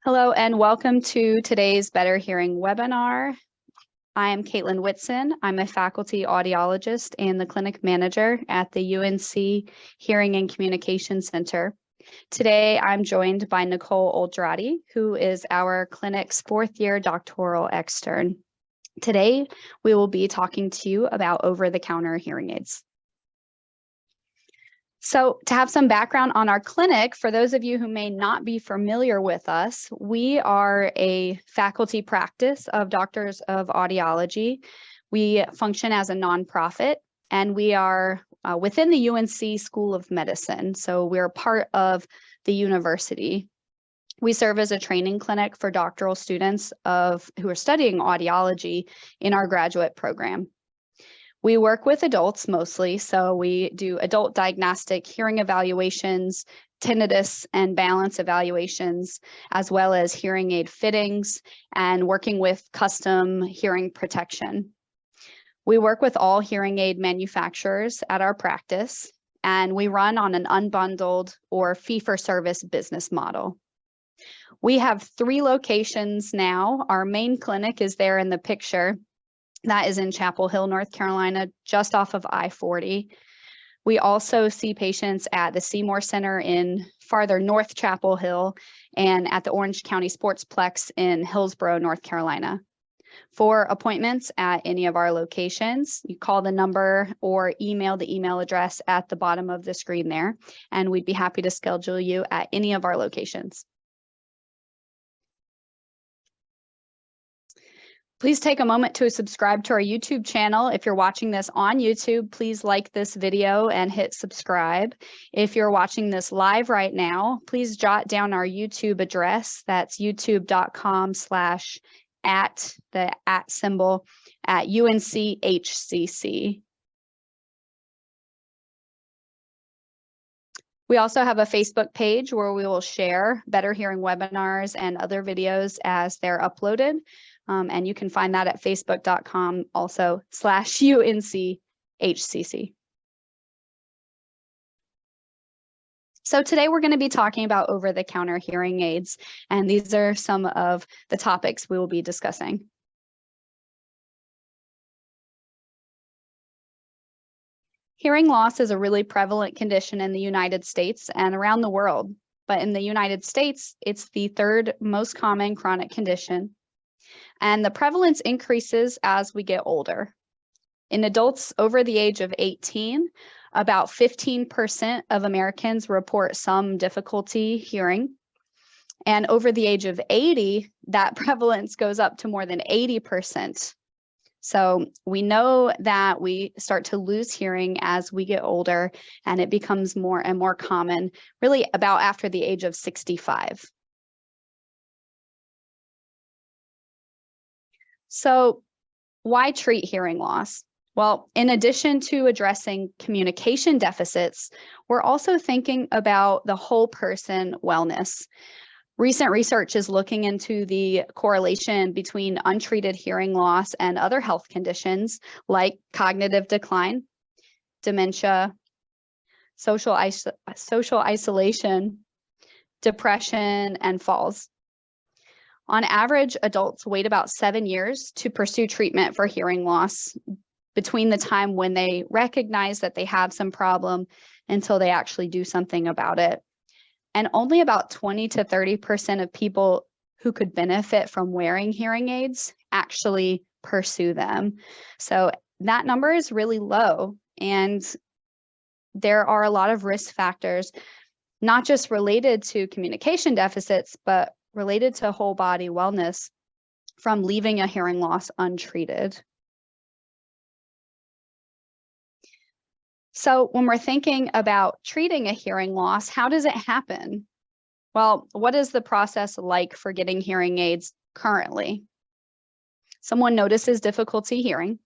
Hello and welcome to today's Better Hearing webinar. I am Caitlyn Whitson. I'm a faculty audiologist and the clinic manager at the UNC Hearing and Communication Center. Today, I'm joined by Nicole Oldrati, who is our clinic's fourth-year doctoral extern. Today, we will be talking to you about over-the-counter hearing aids. So to have some background on our clinic, for those of you who may not be familiar with us, we are a faculty practice of doctors of audiology. We function as a nonprofit, and we are within the UNC School of Medicine. So we're part of the university. We serve as a training clinic for doctoral students who are studying audiology in our graduate program. We work with adults mostly, so we do adult diagnostic hearing evaluations, tinnitus and balance evaluations, as well as hearing aid fittings and working with custom hearing protection. We work with all hearing aid manufacturers at our practice, and we run on an unbundled or fee-for-service business model. We have 3 locations now. Our main clinic is there in the picture. That is in Chapel Hill, North Carolina, just off of I-40. We also see patients at the Seymour Center in farther north Chapel Hill and at the Orange County Sportsplex in Hillsborough, North Carolina. For appointments at any of our locations, you call the number or email the email address at the bottom of the screen there, and we'd be happy to schedule you at any of our locations. Please take a moment to subscribe to our YouTube channel. If you're watching this on YouTube, please like this video and hit subscribe. If you're watching this live right now, please jot down our YouTube address. That's youtube.com/@UNC HCC. We also have a Facebook page where we will share Better Hearing webinars and other videos as they're uploaded. And you can find that at facebook.com also /UNC-HCC. So today we're going to be talking about over-the-counter hearing aids, and these are some of the topics we will be discussing. Hearing loss is a really prevalent condition in the United States and around the world, but in the United States, it's the 3rd most common chronic condition. And the prevalence increases as we get older. In adults over the age of 18, about 15% of Americans report some difficulty hearing. And over the age of 80, that prevalence goes up to more than 80%. So we know that we start to lose hearing as we get older, and it becomes more and more common, really about after the age of 65. So why treat hearing loss? Well, in addition to addressing communication deficits, we're also thinking about the whole person wellness. Recent research is looking into the correlation between untreated hearing loss and other health conditions like cognitive decline, dementia, social isolation, depression, and falls. On average, adults wait about 7 years to pursue treatment for hearing loss between the time when they recognize that they have some problem until they actually do something about it. And only about 20 to 30% of people who could benefit from wearing hearing aids actually pursue them. So that number is really low, and there are a lot of risk factors, not just related to communication deficits, but related to whole body wellness from leaving a hearing loss untreated. So when we're thinking about treating a hearing loss, how does it happen? Well, what is the process like for getting hearing aids currently? Someone notices difficulty hearing.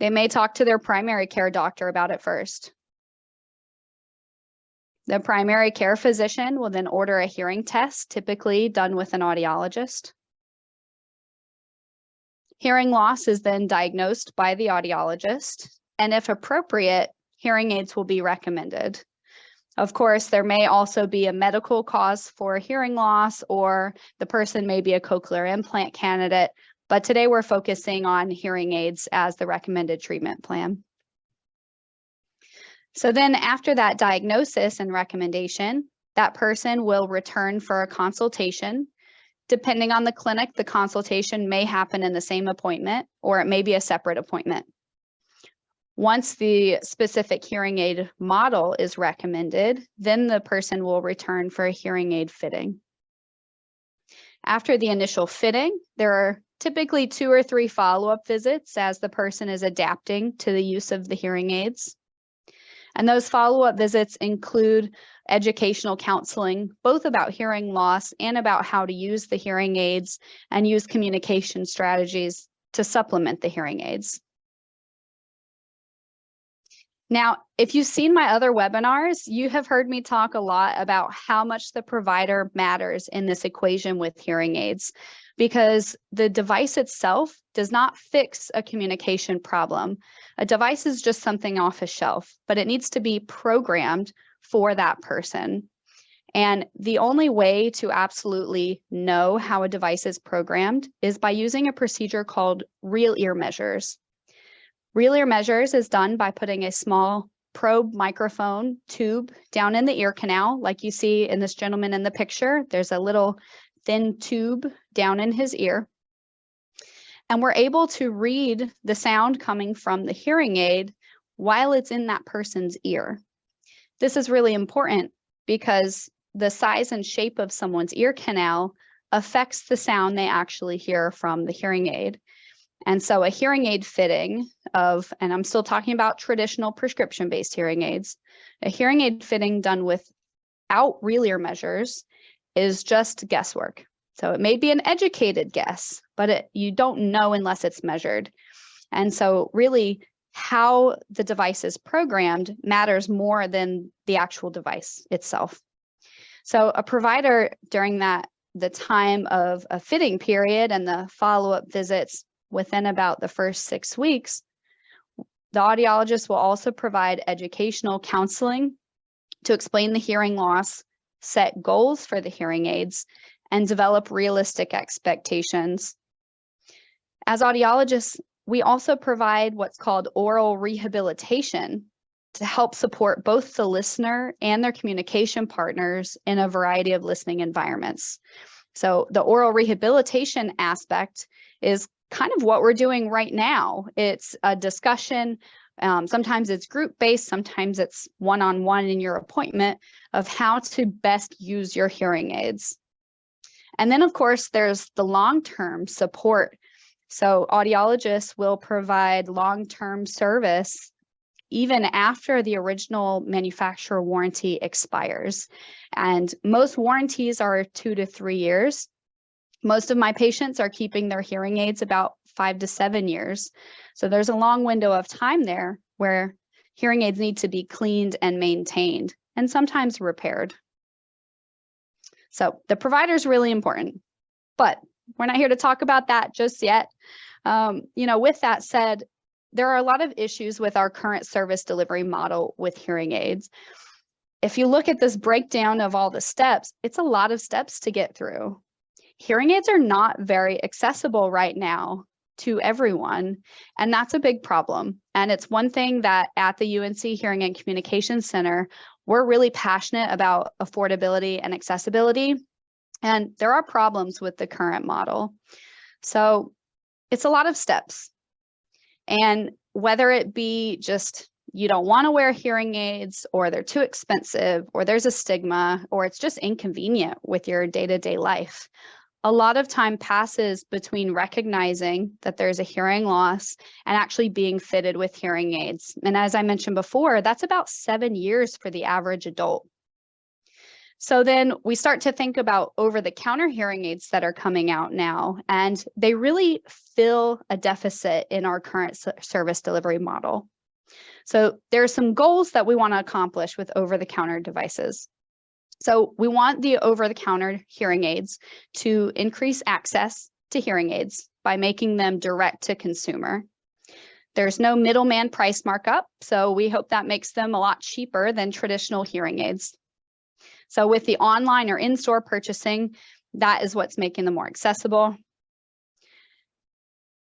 They may talk to their primary care doctor about it first. The primary care physician will then order a hearing test, typically done with an audiologist. Hearing loss is then diagnosed by the audiologist, and if appropriate, hearing aids will be recommended. Of course, there may also be a medical cause for hearing loss, or the person may be a cochlear implant candidate, but today we're focusing on hearing aids as the recommended treatment plan. So then after that diagnosis and recommendation, that person will return for a consultation. Depending on the clinic, the consultation may happen in the same appointment, or it may be a separate appointment. Once the specific hearing aid model is recommended, then the person will return for a hearing aid fitting. After the initial fitting, there are typically 2 or 3 follow-up visits as the person is adapting to the use of the hearing aids. And those follow-up visits include educational counseling, both about hearing loss and about how to use the hearing aids and use communication strategies to supplement the hearing aids. Now, if you've seen my other webinars, you have heard me talk a lot about how much the provider matters in this equation with hearing aids, because the device itself does not fix a communication problem. A device is just something off a shelf, but it needs to be programmed for that person. And the only way to absolutely know how a device is programmed is by using a procedure called real ear measures. Real ear measures is done by putting a small probe microphone tube down in the ear canal, like you see in this gentleman in the picture. There's a little thin tube down in his ear. And we're able to read the sound coming from the hearing aid while it's in that person's ear. This is really important because the size and shape of someone's ear canal affects the sound they actually hear from the hearing aid. And so a hearing aid fitting of, and I'm still talking about traditional prescription-based hearing aids, a hearing aid fitting done without real ear measures is just guesswork. So it may be an educated guess, but you don't know unless it's measured. And so really how the device is programmed matters more than the actual device itself. So a provider during the time of a fitting period and the follow-up visits within about the first 6 weeks, the audiologist will also provide educational counseling to explain the hearing loss, set goals for the hearing aids, and develop realistic expectations. As audiologists, we also provide what's called oral rehabilitation to help support both the listener and their communication partners in a variety of listening environments. So the oral rehabilitation aspect is kind of what we're doing right now. It's a discussion. Sometimes it's group-based, sometimes it's one-on-one in your appointment of how to best use your hearing aids. And then, of course, there's the long-term support. So audiologists will provide long-term service even after the original manufacturer warranty expires. And most warranties are 2 to 3 years. Most of my patients are keeping their hearing aids about 5 to 7 years. So there's a long window of time there where hearing aids need to be cleaned and maintained and sometimes repaired. So the provider is really important, but we're not here to talk about that just yet. With that said, there are a lot of issues with our current service delivery model with hearing aids. If you look at this breakdown of all the steps, it's a lot of steps to get through. Hearing aids are not very accessible right now to everyone, and that's a big problem. And it's one thing that at the UNC Hearing and Communication Center, we're really passionate about affordability and accessibility, and there are problems with the current model. So it's a lot of steps. And whether it be just you don't want to wear hearing aids, or they're too expensive, or there's a stigma, or it's just inconvenient with your day-to-day life, a lot of time passes between recognizing that there's a hearing loss and actually being fitted with hearing aids. And as I mentioned before, that's about 7 years for the average adult. So then we start to think about over-the-counter hearing aids that are coming out now, and they really fill a deficit in our current service delivery model. So there are some goals that we want to accomplish with over-the-counter devices. So we want the over-the-counter hearing aids to increase access to hearing aids by making them direct to consumer. There's no middleman price markup, so we hope that makes them a lot cheaper than traditional hearing aids. So with the online or in-store purchasing, that is what's making them more accessible.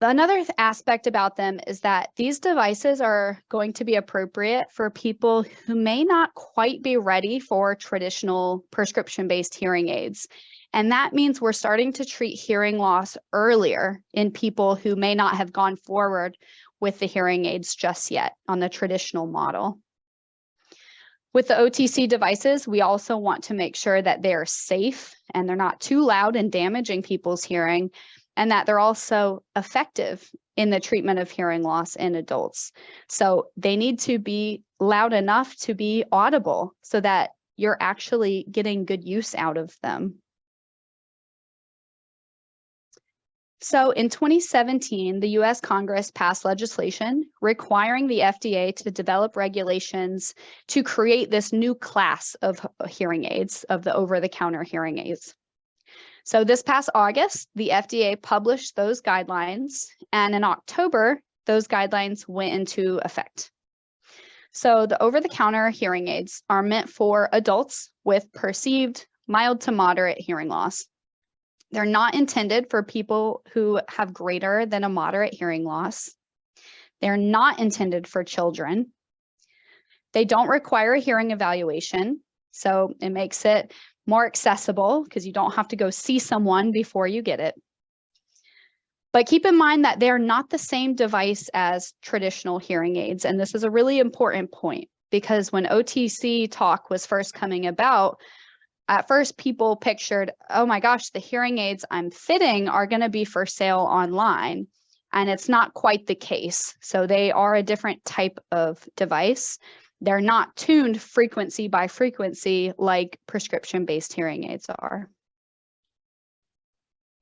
Another aspect about them is that these devices are going to be appropriate for people who may not quite be ready for traditional prescription-based hearing aids. And that means we're starting to treat hearing loss earlier in people who may not have gone forward with the hearing aids just yet on the traditional model. With the OTC devices, we also want to make sure that they are safe and they're not too loud and damaging people's hearing, and that they're also effective in the treatment of hearing loss in adults. So they need to be loud enough to be audible so that you're actually getting good use out of them. So in 2017, the US Congress passed legislation requiring the FDA to develop regulations to create this new class of hearing aids, of the over-the-counter hearing aids. So this past August, the FDA published those guidelines, and in October, those guidelines went into effect. So the over-the-counter hearing aids are meant for adults with perceived mild to moderate hearing loss. They're not intended for people who have greater than a moderate hearing loss. They're not intended for children. They don't require a hearing evaluation, so it makes it more accessible because you don't have to go see someone before you get it. But keep in mind that they're not the same device as traditional hearing aids. And this is a really important point because when OTC talk was first coming about, at first people pictured, oh my gosh, the hearing aids I'm fitting are going to be for sale online. And it's not quite the case. So they are a different type of device. They're not tuned frequency by frequency like prescription-based hearing aids are.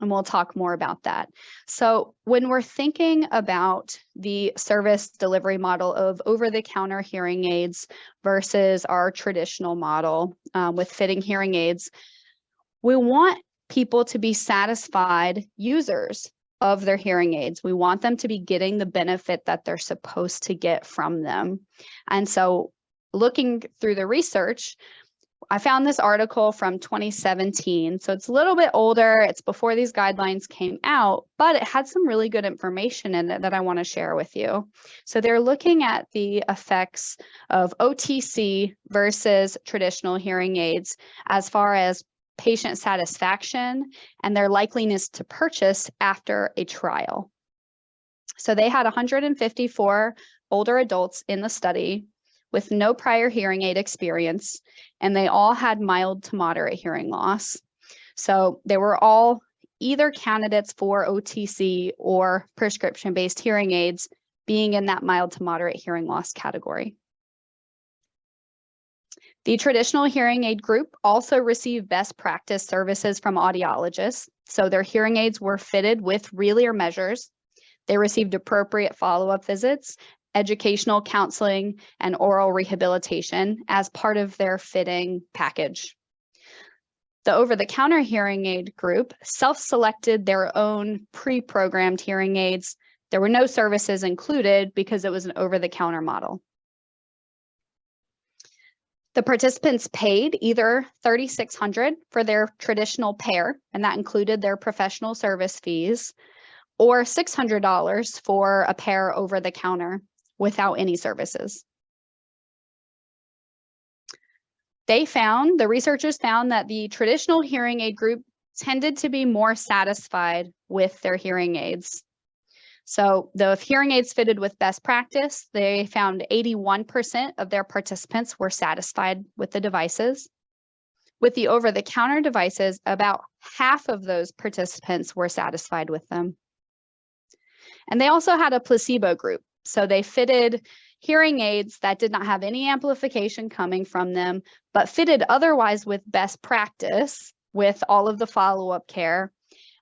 And we'll talk more about that. So when we're thinking about the service delivery model of over-the-counter hearing aids versus our traditional model with fitting hearing aids, we want people to be satisfied users of their hearing aids. We want them to be getting the benefit that they're supposed to get from them. And so looking through the research, I found this article from 2017. So it's a little bit older. It's before these guidelines came out, but it had some really good information in it that I want to share with you. So they're looking at the effects of OTC versus traditional hearing aids as far as patient satisfaction and their likeliness to purchase after a trial. So they had 154 older adults in the study with no prior hearing aid experience, and they all had mild to moderate hearing loss. So they were all either candidates for OTC or prescription-based hearing aids, being in that mild to moderate hearing loss category. The traditional hearing aid group also received best practice services from audiologists. So their hearing aids were fitted with real ear measures. They received appropriate follow-up visits, educational counseling, and oral rehabilitation as part of their fitting package. The over-the-counter hearing aid group self-selected their own pre-programmed hearing aids. There were no services included because it was an over-the-counter model. The participants paid either $3,600 for their traditional pair, and that included their professional service fees, or $600 for a pair over the counter without any services. The researchers found that the traditional hearing aid group tended to be more satisfied with their hearing aids. So the hearing aids fitted with best practice, they found 81% of their participants were satisfied with the devices. With the over-the-counter devices, about half of those participants were satisfied with them. And they also had a placebo group. So they fitted hearing aids that did not have any amplification coming from them, but fitted otherwise with best practice with all of the follow-up care.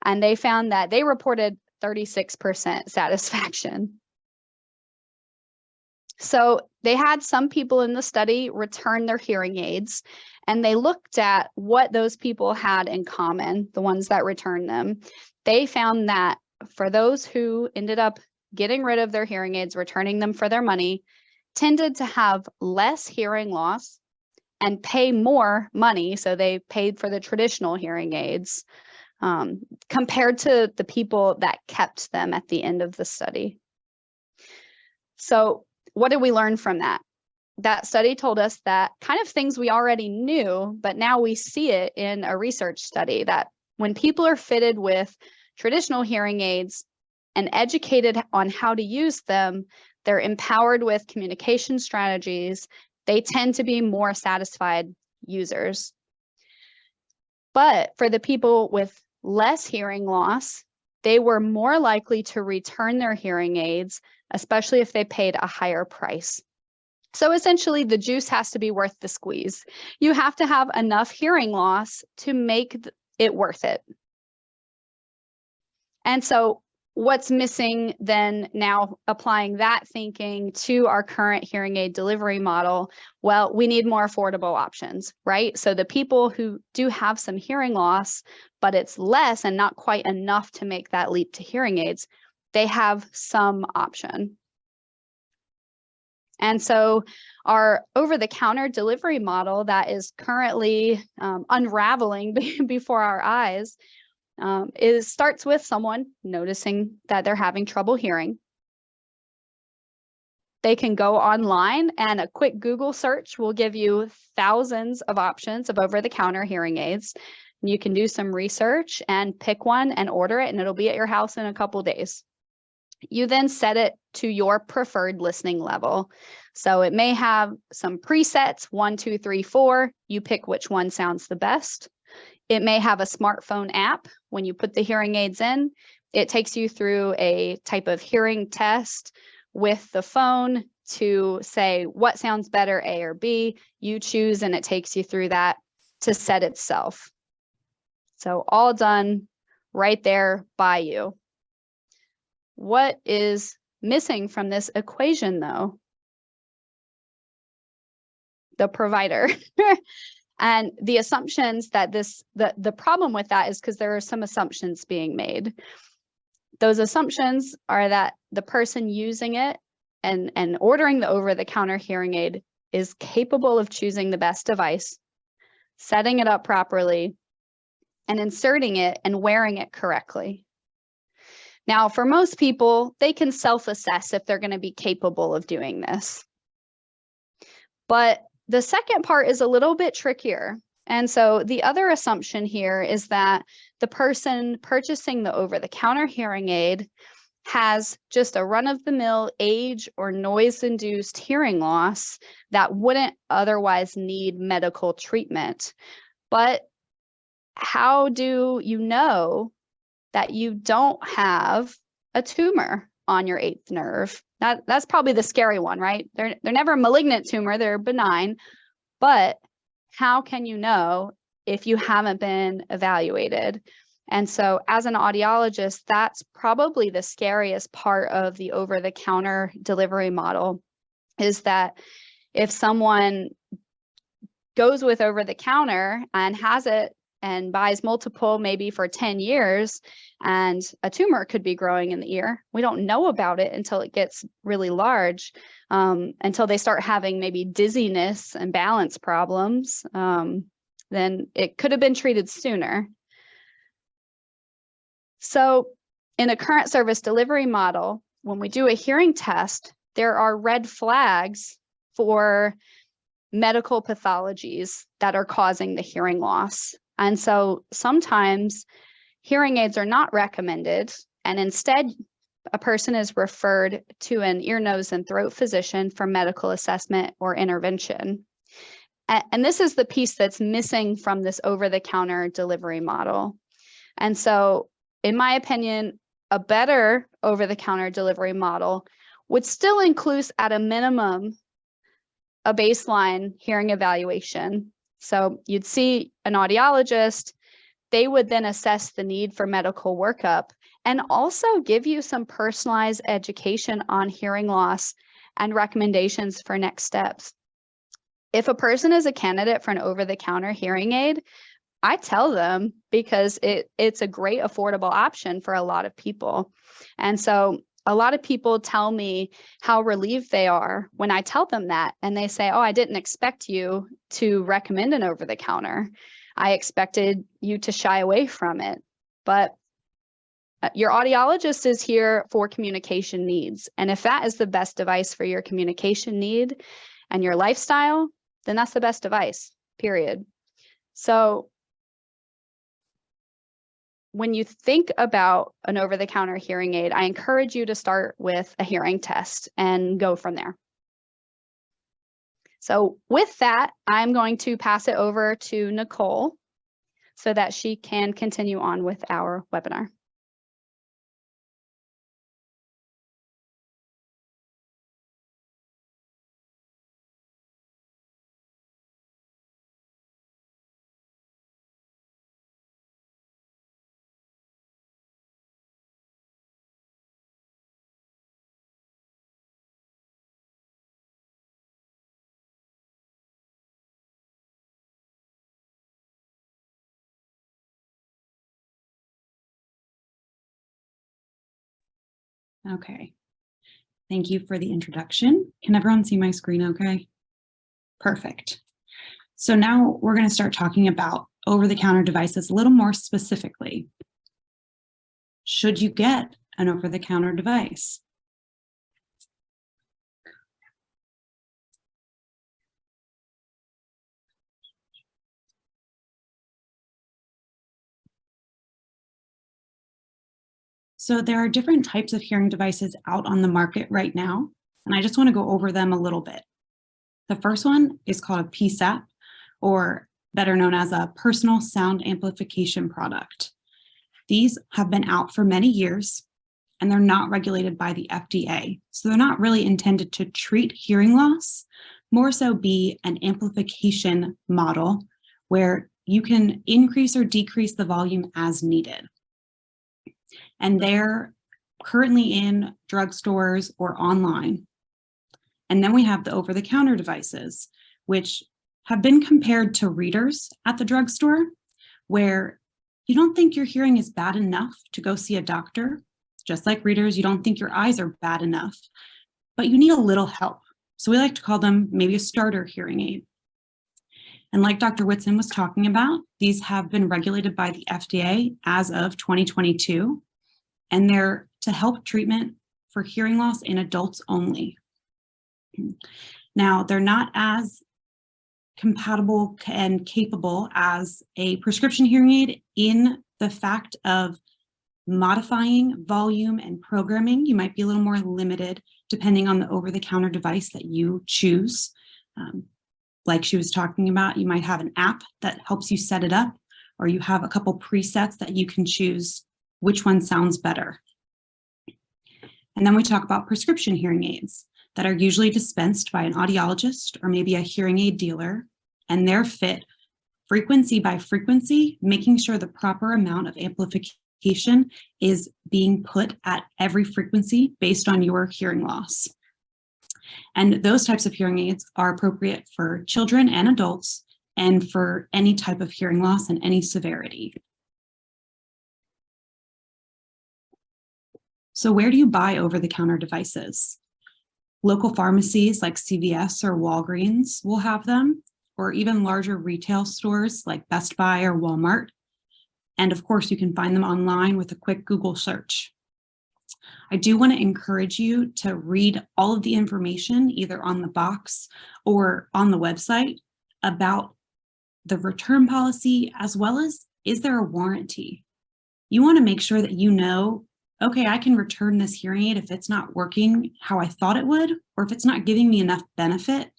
And they found that they reported 36% satisfaction. So they had some people in the study return their hearing aids, and they looked at what those people had in common, the ones that returned them. They found that for those who ended up getting rid of their hearing aids, returning them for their money, tended to have less hearing loss and pay more money. So they paid for the traditional hearing aids compared to the people that kept them at the end of the study. So what did we learn from that? That study told us that kind of things we already knew, but now we see it in a research study, that when people are fitted with traditional hearing aids and educated on how to use them, they're empowered with communication strategies, they tend to be more satisfied users. But for the people with less hearing loss, they were more likely to return their hearing aids, especially if they paid a higher price. So essentially, the juice has to be worth the squeeze. You have to have enough hearing loss to make it worth it. And so what's missing then, now applying that thinking to our current hearing aid delivery model? Well, we need more affordable options, right? So the people who do have some hearing loss, but it's less and not quite enough to make that leap to hearing aids, they have some option. And so our over-the-counter delivery model that is currently unraveling before our eyes starts with someone noticing that they're having trouble hearing. They can go online, and a quick Google search will give you thousands of options of over-the-counter hearing aids. You can do some research and pick one and order it, and it'll be at your house in a couple days. You then set it to your preferred listening level. So it may have some presets, 1, 2, 3, 4. You pick which one sounds the best. It may have a smartphone app. When you put the hearing aids in, it takes you through a type of hearing test with the phone to say what sounds better, A or B. You choose, and it takes you through that to set itself. So all done right there by you. What is missing from this equation, though? The provider. And the assumptions that the problem with that is because there are some assumptions being made. Those assumptions are that the person using it and ordering the over-the-counter hearing aid is capable of choosing the best device, setting it up properly, and inserting it and wearing it correctly. Now, for most people, they can self-assess if they're going to be capable of doing this. But the second part is a little bit trickier. And so the other assumption here is that the person purchasing the over-the-counter hearing aid has just a run-of-the-mill age or noise-induced hearing loss that wouldn't otherwise need medical treatment. But how do you know that you don't have a tumor on your eighth nerve? That's probably the scary one, right? They're never a malignant tumor, they're benign, but how can you know if you haven't been evaluated? And so as an audiologist, that's probably the scariest part of the over-the-counter delivery model, is that if someone goes with over-the-counter and has it and buys multiple maybe for 10 years, and a tumor could be growing in the ear, we don't know about it until it gets really large, until they start having maybe dizziness and balance problems, then it could have been treated sooner. So in a current service delivery model, when we do a hearing test, there are red flags for medical pathologies that are causing the hearing loss. And so sometimes hearing aids are not recommended, and instead a person is referred to an ear, nose, and throat physician for medical assessment or intervention. And this is the piece that's missing from this over-the-counter delivery model. And so, in my opinion, a better over-the-counter delivery model would still include, at a minimum, a baseline hearing evaluation. So you'd see an audiologist, they would then assess the need for medical workup and also give you some personalized education on hearing loss and recommendations for next steps. If a person is a candidate for an over-the-counter hearing aid, I tell them, because it's a great affordable option for a lot of people. And so a lot of people tell me how relieved they are when I tell them that. And they say, oh, I didn't expect you to recommend an over-the-counter. I expected you to shy away from it. But your audiologist is here for communication needs. And if that is the best device for your communication need and your lifestyle, then that's the best device, period. So when you think about an over-the-counter hearing aid, I encourage you to start with a hearing test and go from there. So with that, I'm going to pass it over to Nicole so that she can continue on with our webinar. Okay, thank you for the introduction. Can everyone see my screen okay? Perfect. So now we're going to start talking about over-the-counter devices a little more specifically. Should you get an over-the-counter device? So there are different types of hearing devices out on the market right now, and I just want to go over them a little bit. The first one is called a PSAP, or better known as a personal sound amplification product. These have been out for many years, and they're not regulated by the FDA. So they're not really intended to treat hearing loss, more so be an amplification model where you can increase or decrease the volume as needed. And they're currently in drugstores or online. And then we have the over-the-counter devices, which have been compared to readers at the drugstore, where you don't think your hearing is bad enough to go see a doctor. Just like readers, you don't think your eyes are bad enough, but you need a little help. So we like to call them maybe a starter hearing aid. And like Dr. Whitson was talking about, these have been regulated by the FDA as of 2022. And they're to help treatment for hearing loss in adults only. Now, they're not as compatible and capable as a prescription hearing aid in the fact of modifying volume and programming. You might be a little more limited depending on the over-the-counter device that you choose. Like she was talking about, you might have an app that helps you set it up, or you have a couple presets that you can choose which one sounds better. And then we talk about prescription hearing aids that are usually dispensed by an audiologist or maybe a hearing aid dealer, and they're fit frequency by frequency, making sure the proper amount of amplification is being put at every frequency based on your hearing loss. And those types of hearing aids are appropriate for children and adults and for any type of hearing loss and any severity. So where do you buy over-the-counter devices? Local pharmacies like CVS or Walgreens will have them, or even larger retail stores like Best Buy or Walmart. And of course, you can find them online with a quick Google search. I do want to encourage you to read all of the information either on the box or on the website about the return policy, as well as is there a warranty? You want to make sure that you know, okay, I can return this hearing aid if it's not working how I thought it would, or if it's not giving me enough benefit.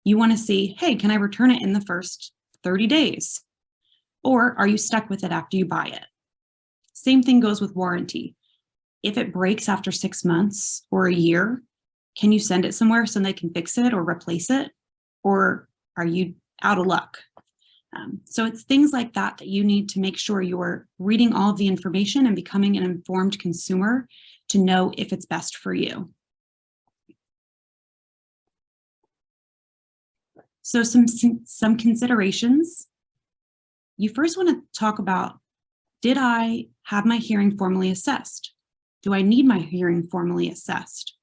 You want to see, hey, can I return it in the first 30 days? Or are you stuck with it after you buy it? Same thing goes with warranty. If it breaks after 6 months or a year, can you send it somewhere so they can fix it or replace it? Or are you out of luck? So it's things like that that you need to make sure you're reading all of the information and becoming an informed consumer to know if it's best for you. So some considerations. You first want to talk about, did I have my hearing formally assessed? Do I need my hearing formally assessed?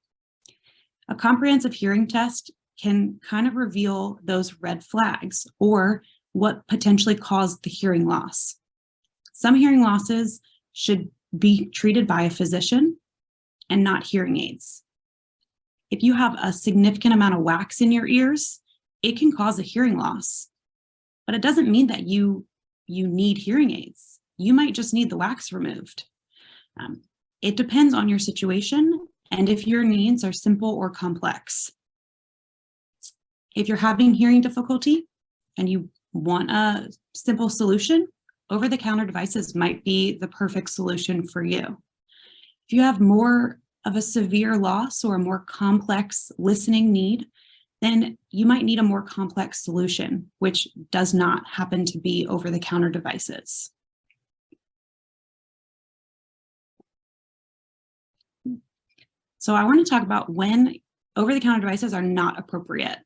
A comprehensive hearing test can kind of reveal those red flags or what potentially caused the hearing loss. Some hearing losses should be treated by a physician and not hearing aids. If you have a significant amount of wax in your ears, it can cause a hearing loss, but it doesn't mean that you need hearing aids. You might just need the wax removed. It depends on your situation and if your needs are simple or complex. If you're having hearing difficulty and you want a simple solution, over-the-counter devices might be the perfect solution for you. If you have more of a severe loss or a more complex listening need, then you might need a more complex solution, which does not happen to be over-the-counter devices. So I want to talk about when over-the-counter devices are not appropriate.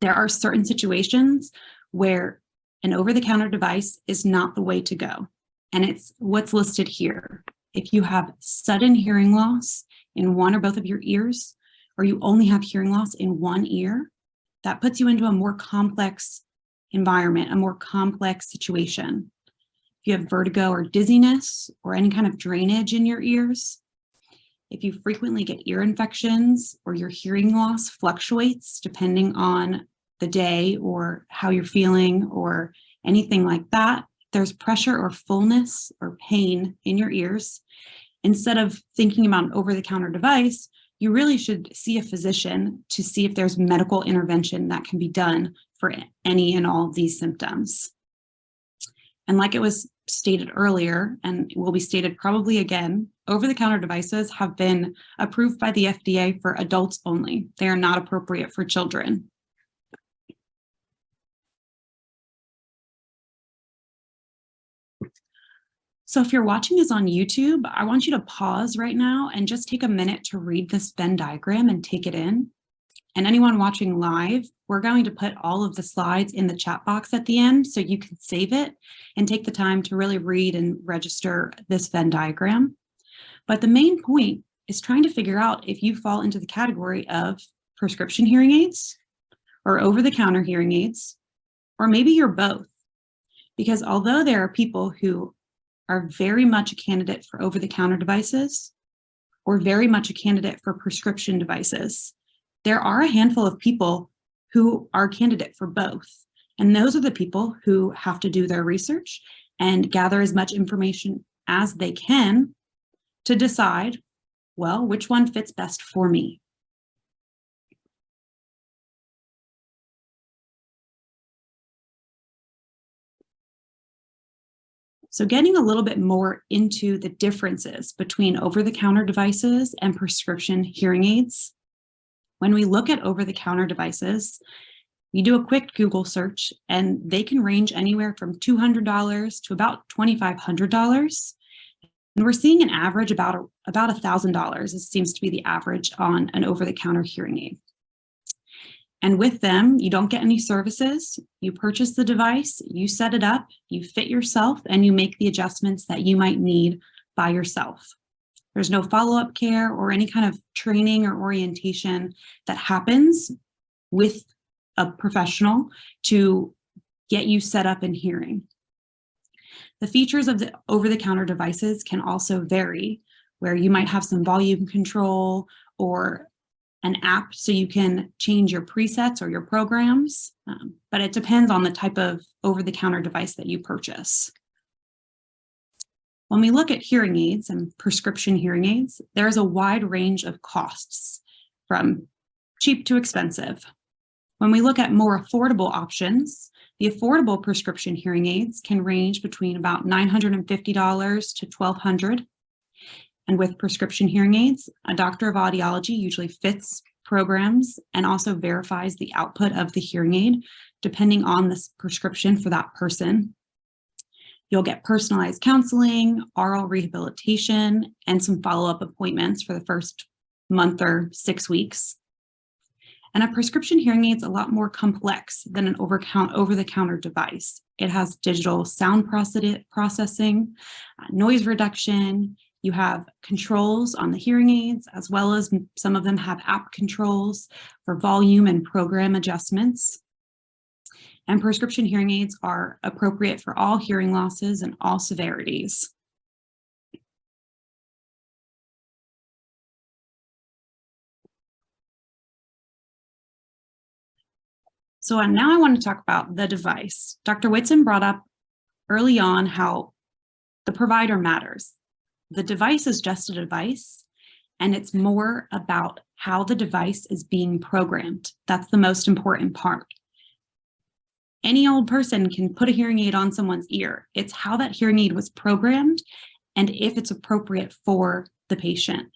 There are certain situations where an over-the-counter device is not the way to go, and it's what's listed here. If you have sudden hearing loss in one or both of your ears, or you only have hearing loss in one ear, that puts you into a more complex environment, a more complex situation. If you have vertigo or dizziness or any kind of drainage in your ears, if you frequently get ear infections or your hearing loss fluctuates depending on the day or how you're feeling or anything like that, there's pressure or fullness or pain in your ears, instead of thinking about an over-the-counter device, you really should see a physician to see if there's medical intervention that can be done for any and all of these symptoms. And like it was stated earlier, and will be stated probably again, over-the-counter devices have been approved by the FDA for adults only. They are not appropriate for children. So if you're watching this on YouTube, I want you to pause right now and just take a minute to read this Venn diagram and take it in. And anyone watching live, we're going to put all of the slides in the chat box at the end so you can save it and take the time to really read and register this Venn diagram. But the main point is trying to figure out if you fall into the category of prescription hearing aids or over-the-counter hearing aids, or maybe you're both. Because although there are people who are very much a candidate for over-the-counter devices or very much a candidate for prescription devices, there are a handful of people who are a candidate for both. And those are the people who have to do their research and gather as much information as they can to decide, well, which one fits best for me. So getting a little bit more into the differences between over-the-counter devices and prescription hearing aids. When we look at over-the-counter devices, you do a quick Google search and they can range anywhere from $200 to about $2,500. And we're seeing an average about $1,000. This seems to be the average on an over-the-counter hearing aid. And with them, you don't get any services. You purchase the device, you set it up, you fit yourself, and you make the adjustments that you might need by yourself. There's no follow-up care or any kind of training or orientation that happens with a professional to get you set up in hearing. The features of the over-the-counter devices can also vary, where you might have some volume control or an app so you can change your presets or your programs, but it depends on the type of over-the-counter device that you purchase. When we look at hearing aids and prescription hearing aids, there's a wide range of costs from cheap to expensive. When we look at more affordable options, the affordable prescription hearing aids can range between about $950 to $1,200. And with prescription hearing aids, a doctor of audiology usually fits programs and also verifies the output of the hearing aid, depending on the prescription for that person. You'll get personalized counseling, oral rehabilitation, and some follow-up appointments for the first month or 6 weeks. And a prescription hearing aid is a lot more complex than an over-the-counter device. It has digital sound processing, noise reduction, You have controls on the hearing aids, as well as some of them have app controls for volume and program adjustments. And prescription hearing aids are appropriate for all hearing losses and all severities. So now I want to talk about the device. Dr. Whitson brought up early on how the provider matters. The device is just a device, and it's more about how the device is being programmed. That's the most important part. Any old person can put a hearing aid on someone's ear. It's how that hearing aid was programmed and if it's appropriate for the patient.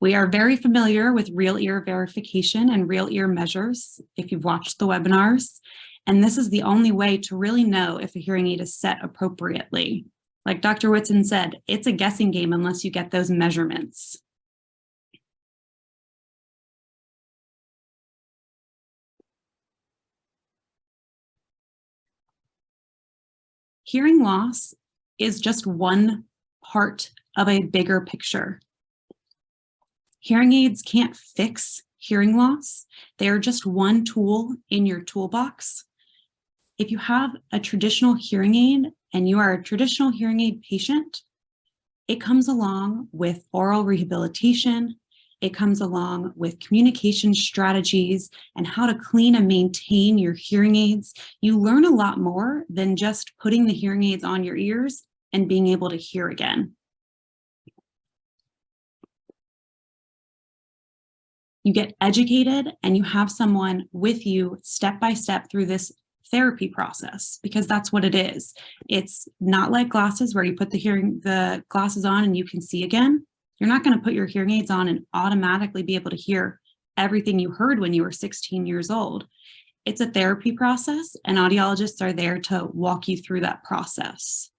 We are very familiar with real ear verification and real ear measures if you've watched the webinars, and this is the only way to really know if a hearing aid is set appropriately. Like Dr. Whitson said, it's a guessing game unless you get those measurements. Hearing loss is just one part of a bigger picture. Hearing aids can't fix hearing loss. They are just one tool in your toolbox. If you have a traditional hearing aid and you are a traditional hearing aid patient, it comes along with oral rehabilitation. It comes along with communication strategies and how to clean and maintain your hearing aids. You learn a lot more than just putting the hearing aids on your ears and being able to hear again. You get educated and you have someone with you step by step through this therapy process, because that's what it is. It's not like glasses where you put the glasses on and you can see again. You're not going to put your hearing aids on and automatically be able to hear everything you heard when you were 16 years old. It's a therapy process, and audiologists are there to walk you through that process.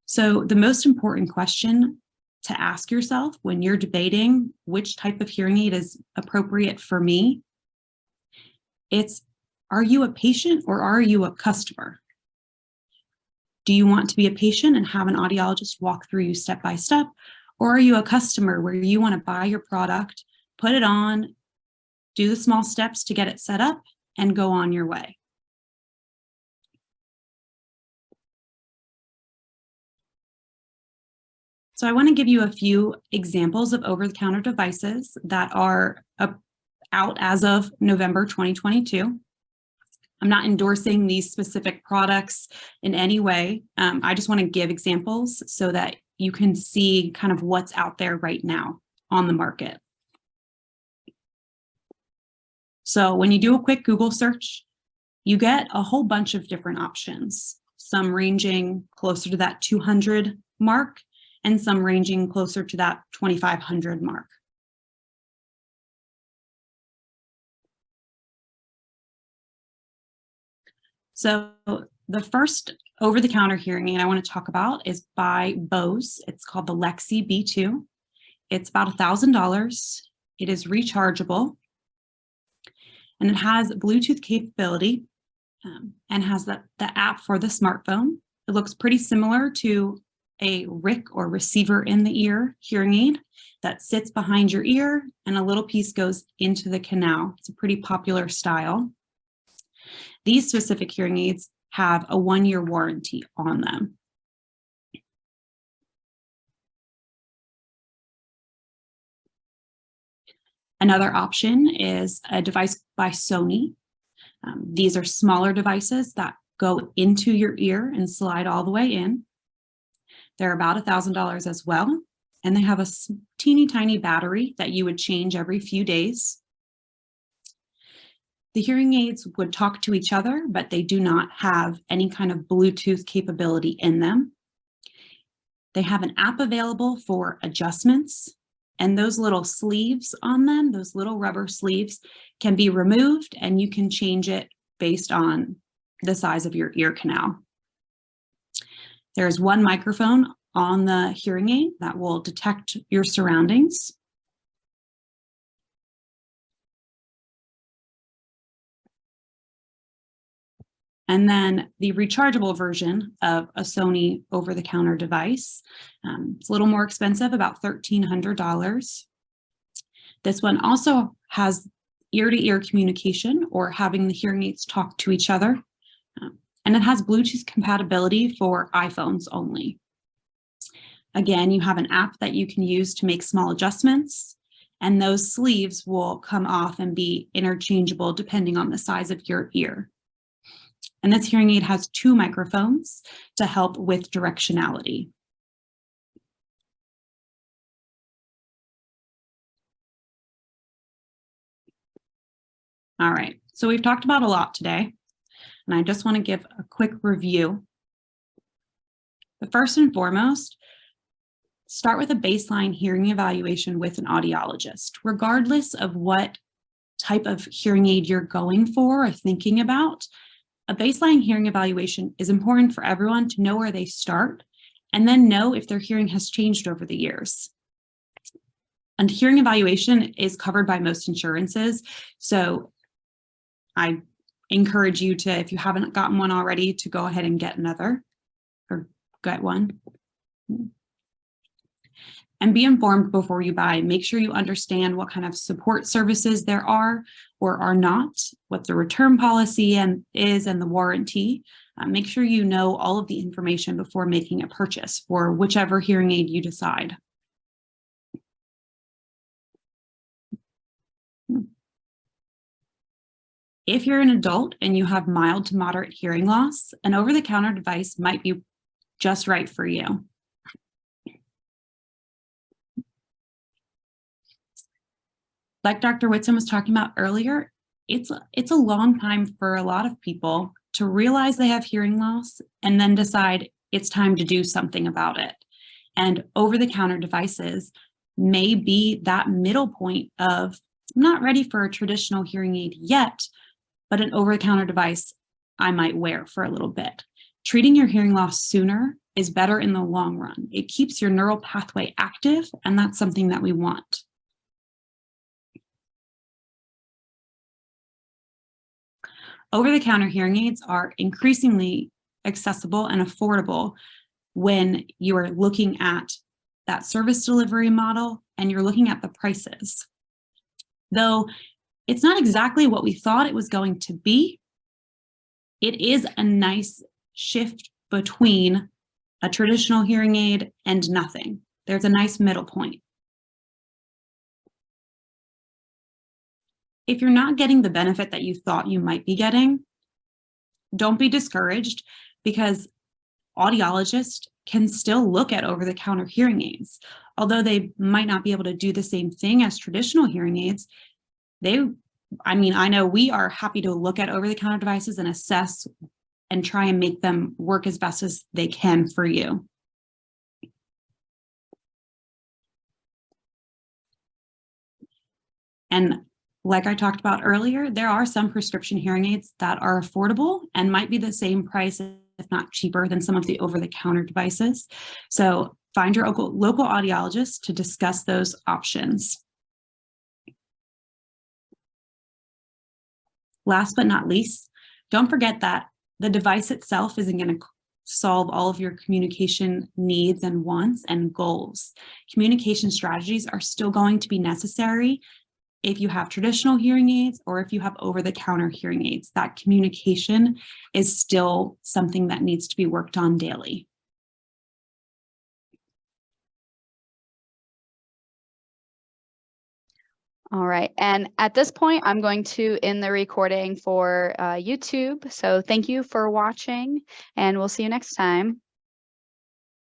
So the most important question to ask yourself when you're debating which type of hearing aid is appropriate for me, it's, are you a patient or are you a customer? Do you want to be a patient and have an audiologist walk through you step by step? Or are you a customer where you want to buy your product, put it on, do the small steps to get it set up, and go on your way? So I want to give you a few examples of over-the-counter devices that are out as of November 2022. I'm not endorsing these specific products in any way. I just want to give examples so that you can see kind of what's out there right now on the market. So when you do a quick Google search, you get a whole bunch of different options, some ranging closer to that 200 mark and some ranging closer to that 2,500 mark. So the first over-the-counter hearing aid I want to talk about is by Bose. It's called the Lexie B2. It's about $1,000. It is rechargeable, and it has Bluetooth capability and has the app for the smartphone. It looks pretty similar to a RIC or receiver in the ear hearing aid that sits behind your ear, and a little piece goes into the canal. It's a pretty popular style. These specific hearing aids have a 1-year warranty on them. Another option is a device by Sony. These are smaller devices that go into your ear and slide all the way in. They're about $1,000 as well, and they have a teeny tiny battery that you would change every few days. The hearing aids would talk to each other, but they do not have any kind of Bluetooth capability in them. They have an app available for adjustments, and those little sleeves on them, those little rubber sleeves, can be removed and you can change it based on the size of your ear canal. There's one microphone on the hearing aid that will detect your surroundings. And then the rechargeable version of a Sony over-the-counter device. It's a little more expensive, about $1,300. This one also has ear-to-ear communication, or having the hearing aids talk to each other. And it has Bluetooth compatibility for iPhones only. Again, you have an app that you can use to make small adjustments, and those sleeves will come off and be interchangeable depending on the size of your ear. And this hearing aid has 2 microphones to help with directionality. All right, so we've talked about a lot today, and I just want to give a quick review. But first and foremost, start with a baseline hearing evaluation with an audiologist, regardless of what type of hearing aid you're going for or thinking about. A baseline hearing evaluation is important for everyone to know where they start and then know if their hearing has changed over the years. And hearing evaluation is covered by most insurances, so I encourage you to, if you haven't gotten one already, to go ahead and get another or get one. And be informed before you buy. Make sure you understand what kind of support services there are or are not, what the return policy is and the warranty. Make sure you know all of the information before making a purchase for whichever hearing aid you decide. If you're an adult and you have mild to moderate hearing loss, an over-the-counter device might be just right for you. Like Dr. Whitson was talking about earlier, it's a long time for a lot of people to realize they have hearing loss and then decide it's time to do something about it. And over-the-counter devices may be that middle point of, I'm not ready for a traditional hearing aid yet, but an over-the-counter device I might wear for a little bit. Treating your hearing loss sooner is better in the long run. It keeps your neural pathway active, and that's something that we want. Over-the-counter hearing aids are increasingly accessible and affordable when you are looking at that service delivery model and you're looking at the prices. Though it's not exactly what we thought it was going to be, it is a nice shift between a traditional hearing aid and nothing. There's a nice middle point. If you're not getting the benefit that you thought you might be getting, don't be discouraged, because audiologists can still look at over-the-counter hearing aids. Although they might not be able to do the same thing as traditional hearing aids, I know we are happy to look at over-the-counter devices and assess and try and make them work as best as they can for you. And like I talked about earlier, there are some prescription hearing aids that are affordable and might be the same price, if not cheaper, than some of the over-the-counter devices. So find your local audiologist to discuss those options. Last but not least, don't forget that the device itself isn't going to solve all of your communication needs and wants and goals. Communication strategies are still going to be necessary if you have traditional hearing aids or if you have over-the-counter hearing aids. That communication is still something that needs to be worked on daily. All right, and at this point, I'm going to end the recording for YouTube. So thank you for watching, and we'll see you next time.